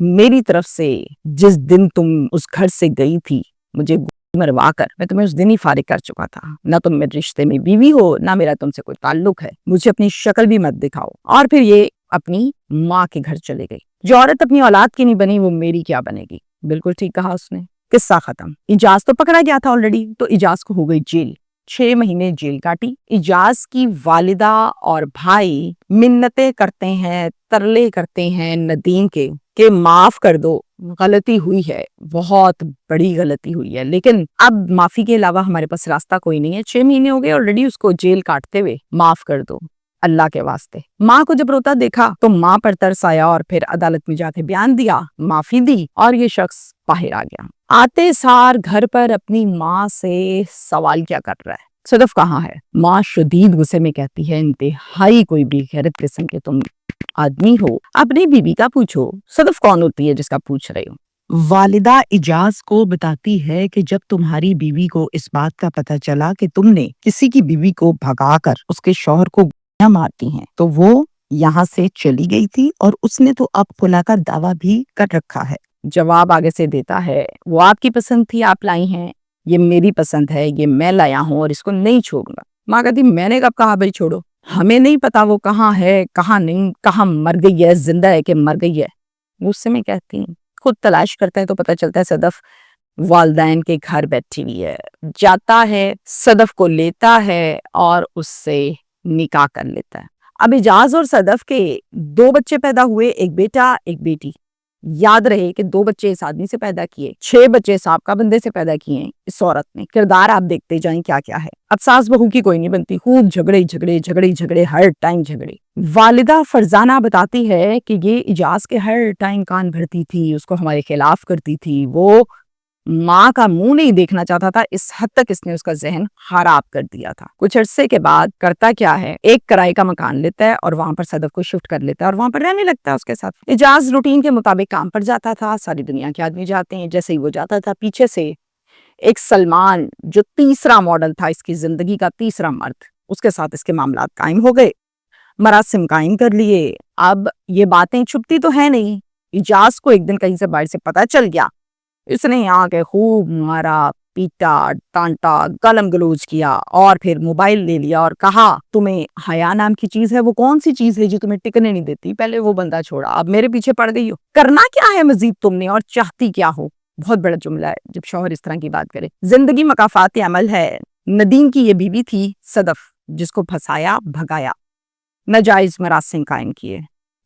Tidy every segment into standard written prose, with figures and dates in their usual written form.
میری طرف سے جس دن تم اس گھر سے گئی تھی مجھے مروا کر، میں تمہیں اس دن ہی فارغ کر چکا تھا. نہ تم میرے رشتے میں بیوی ہو، نہ میرا تم سے کوئی تعلق ہے. مجھے اپنی شکل بھی مت دکھاؤ. اور پھر یہ اپنی ماں کے گھر چلے گئی. جو عورت اپنی اولاد کی نہیں بنی وہ میری کیا بنے گی. بالکل ٹھیک کہا اس نے. قصہ ختم. اجاز تو پکڑا گیا تھا آلریڈی، تو اجاز کو ہو گئی جیل. 6 مہینے جیل کاٹی. اجاز کی والدہ اور بھائی منتیں کرتے ہیں، ترلے کرتے ہیں ندیم کے کہ معاف کر دو، غلطی ہوئی ہے، بہت بڑی غلطی ہوئی ہے، لیکن اب معافی کے علاوہ ہمارے پاس راستہ کوئی نہیں ہے. 6 مہینے ہو گئے آلریڈی اس کو جیل کاٹتے ہوئے، معاف کر دو اللہ کے واسطے. ماں کو جب روتا دیکھا تو ماں پر ترس آیا اور پھر عدالت میں جا کے بیان دیا، معافی دی اور یہ شخص باہر آ گیا. آتے سار گھر پر اپنی ماں سے سوال کیا کر رہا ہے، صدف کہاں ہے؟ ماں شدید غصے میں کہتی ہے، انتہائی کوئی بے غیرت قسم کے تم آدمی ہو، اپنی بیوی کا پوچھو. صدف کون ہوتی ہے جس کا پوچھ رہے ہو؟ والدہ اجاز کو بتاتی ہے کہ جب تمہاری بیوی کو اس بات کا پتہ چلا کہ تم نے کسی کی بیوی کو بھگا کر اس کے شوہر کو گولیاں مارتی ہیں تو وہ یہاں سے چلی گئی تھی، اور اس نے تو اب خلا کا دعویٰ بھی کر رکھا ہے. جواب آگے سے دیتا ہے، وہ آپ کی پسند تھی، آپ لائی ہیں، یہ میری پسند ہے، یہ میں لایا ہوں اور اس کو نہیں چھوڑوں گا. ماں کہتی میں نے کب کہا بھائی چھوڑو، ہمیں نہیں پتا وہ کہاں ہے کہاں نہیں، کہاں مر گئی ہے، زندہ ہے کہ مر گئی ہے. غصے میں کہتی ہیں، خود تلاش کرتے ہیں تو پتہ چلتا ہے صدف والدین کے گھر بیٹھی ہوئی ہے. جاتا ہے، صدف کو لیتا ہے اور اس سے نکاح کر لیتا ہے. اب اجاز اور صدف کے 2 بچے پیدا ہوئے، ایک بیٹا ایک بیٹی. یاد رہے کہ 2 بچے اس آدمی سے پیدا کیے، 6 بچے سابقہ بندے سے پیدا کیے ہیں اس عورت نے. کردار آپ دیکھتے جائیں کیا کیا ہے. اب ساس بہو کی کوئی نہیں بنتی، خوب جھگڑے جھگڑے جھگڑے جھگڑے، ہر ٹائم جھگڑے. والدہ فرزانہ بتاتی ہے کہ یہ اجاز کے ہر ٹائم کان بھرتی تھی، اس کو ہمارے خلاف کرتی تھی، وہ ماں کا منہ نہیں دیکھنا چاہتا تھا، اس حد تک اس نے اس کا ذہن خراب کر دیا تھا. کچھ عرصے کے بعد کرتا کیا ہے، ایک کرائے کا مکان لیتا ہے اور وہاں پر صدف کو شفٹ کر لیتا ہے اور وہاں پر رہنے لگتا ہے اس کے ساتھ. اجاز روٹین کے مطابق کام پر جاتا تھا، ساری دنیا کے آدمی جاتے ہیں. جیسے ہی وہ جاتا تھا پیچھے سے ایک سلمان جو تیسرا ماڈل تھا اس کی زندگی کا، تیسرا مرد، اس کے ساتھ اس کے معاملات قائم ہو گئے، مراسم قائم کر لیے. اب یہ باتیں چھپتی تو ہے نہیں. اجاز کو ایک دن کہیں سے باہر سے پتہ چل گیا، اس نے آ کے خوب مارا پیٹا ڈانٹا گالم گلوچ کیا اور پھر موبائل لے لیا اور کہا تمہیں حیا نام کی چیز ہے، وہ کون سی چیز ہے جو تمہیں ٹکنے نہیں دیتی، پہلے وہ بندہ چھوڑا، اب میرے پیچھے پڑ گئی ہو، کرنا کیا ہے مزید تم نے اور چاہتی کیا ہو. بہت بڑا جملہ ہے جب شوہر اس طرح کی بات کرے. زندگی مکافات عمل ہے. ندیم کی یہ بیوی تھی صدف، جس کو پھنسایا بھگایا، ناجائز مراسم قائم کیے،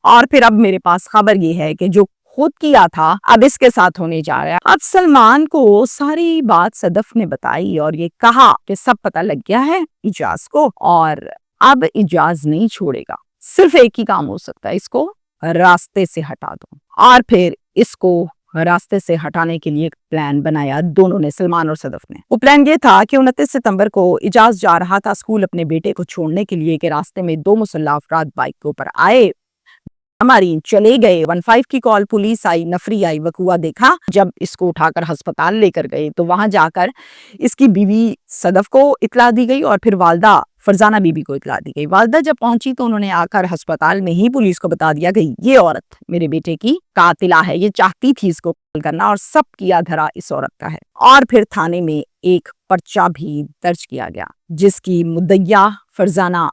اور پھر اب میرے پاس خبر یہ ہے کہ جو خود کیا تھا اب اس کے ساتھ ہونے جا رہا ہے. اب سلمان کو ساری بات صدف نے بتائی اور یہ کہا کہ سب پتہ لگ گیا ہے اجاز کو اور اب اجاز نہیں چھوڑے گا، صرف ایک ہی کام ہو سکتا ہے، اس کو راستے سے ہٹا دو. اور پھر اس کو راستے سے ہٹانے کے لیے ایک پلان بنایا دونوں نے، سلمان اور صدف نے. وہ پلان یہ تھا کہ 29 ستمبر کو اجاز جا رہا تھا اسکول اپنے بیٹے کو چھوڑنے کے لیے کہ راستے میں 2 مسلح افراد بائک کے اوپر آئے، ہماری چلے گئے. 15 کی کال، پولیس آئی، نفری آئی، وقوع دیکھا. جب اس کو اٹھا کر ہسپتال لے کر گئے تو وہاں جا کر اس کی بیوی صدف کو اطلاع دی گئی اور پھر والدہ فرزانہ بیوی کو اطلاع دی گئی. والدہ جب پہنچی تو انہوں نے آ کر ہسپتال میں ہی پولیس کو بتا دیا کہ یہ عورت میرے بیٹے کی قاتلہ ہے، یہ چاہتی تھی اس کو قتل کرنا اور سب کیا دھرا اس عورت کا ہے. اور پھر تھانے میں ایک پرچہ بھی درج کیا گیا جس کی مدعیہ فرزانہ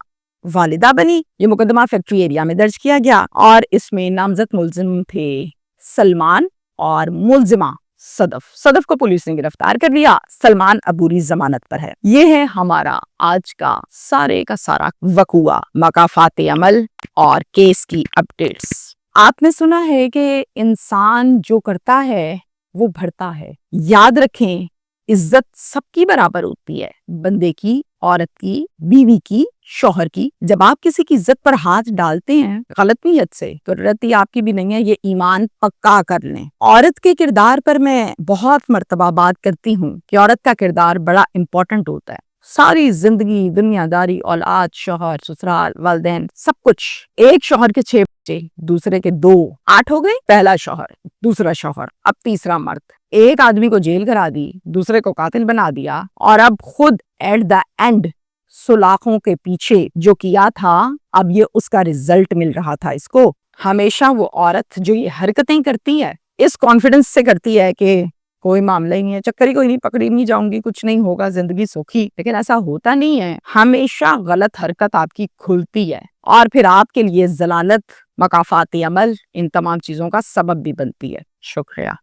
والدہ بنی. یہ مقدمہ فیکٹری ایریا میں درج کیا گیا اور اس میں نامزد ملزم تھے سلمان اور ملزمہ صدف. صدف کو پولیس نے گرفتار کر لیا، سلمان عبوری ضمانت پر ہے. یہ ہے ہمارا آج کا سارے کا سارا وقوع، مکافات عمل اور کیس کی اپڈیٹس. آپ نے سنا ہے کہ انسان جو کرتا ہے وہ بھرتا ہے. یاد رکھیں عزت سب کی برابر ہوتی ہے، بندے کی، عورت کی، بیوی کی، شوہر کی. جب آپ کسی کی عزت پر ہاتھ ڈالتے ہیں غلط نیت سے تو رتی آپ کی بھی نہیں ہے، یہ ایمان پکا کر لیں. عورت کے کردار پر میں بہت مرتبہ بات کرتی ہوں کہ عورت کا کردار بڑا امپورٹنٹ ہوتا ہے. ساری زندگی، دنیا داری، اولاد، شوہر، سسرال، والدین، سب کچھ. ایک شوہر کے 6 بچے، دوسرے کے 2، 8 ہو گئے. پہلا شوہر، دوسرا شوہر، اب تیسرا مرد. ایک آدمی کو جیل کرا دی، دوسرے کو قاتل بنا دیا اور اب خود ایٹ دا اینڈ سلاخوں کے پیچھے جو کیا تھا اب یہ اس کا رزلٹ مل رہا تھا اس کو. ہمیشہ وہ عورت جو یہ حرکتیں کرتی ہے اس کانفیڈنس سے کرتی ہے کہ کوئی معاملہ ہی نہیں ہے، چکر ہی کوئی نہیں، پکڑی نہیں جاؤں گی، کچھ نہیں ہوگا، زندگی سوکھی، لیکن ایسا ہوتا نہیں ہے۔ ہمیشہ غلط حرکت آپ کی کھلتی ہے اور پھر آپ کے لیے ضلالت، مکافاتی عمل، ان تمام چیزوں کا سبب بھی بنتی ہے۔ شکریہ۔